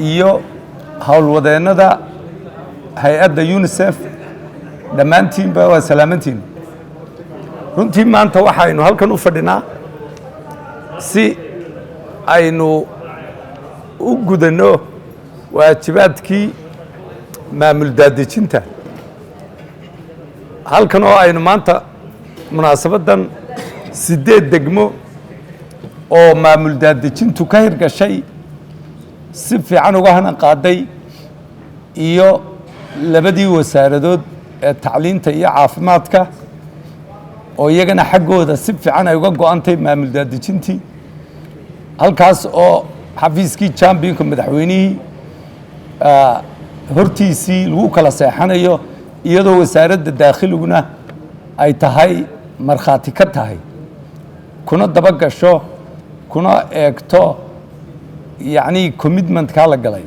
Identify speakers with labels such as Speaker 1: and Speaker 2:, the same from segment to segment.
Speaker 1: iyo howlwadeennada hay-adda UNICEF dhammaantiinba waa salaamantiin. runtii maanta waxaynu halkan u fadhinaa si aynu u gudanno waajibaadkii maamul daadejinta. halkan oo aynu maanta munaasabaddan 8 degmo oo maamul daadejintu ka hirgashay si fiican uga hanan qaaday iyo labadii wasaaradood ee tacliinta iyo caafimaadka oo iyagana xaggooda si fiican ay uga go'antay maamul daadejintii. halkaas oo xafiiskii championka madaxweynihii hortiisii lagu kala seexanayo iyadoo wasaaradda daakhiliguna ay tahay markhaati ka tahay kuna daba gasho kuna eegto yacni commitmentkaa la galay.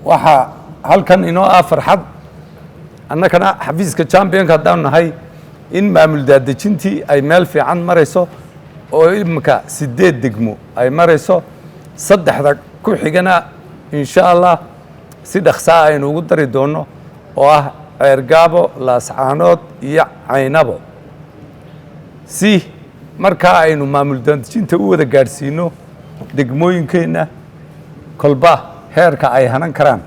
Speaker 1: waxaa halkan inoo ah farxad annagana xafiiska championka haddaanu nahay in maamul daadejintii ay meel fiican marayso oo imika 8 degmo ay marayso. 3 ku xigana insha allah si dhaqsaa aynu ugu dari doonno oo ah Ceergaabo, Laascaanood iyo Caynabo, si markaa aynu maamul daadejinta u wada gaadhsiino degmooyinkeenna kolba heerka ay hanan karaan.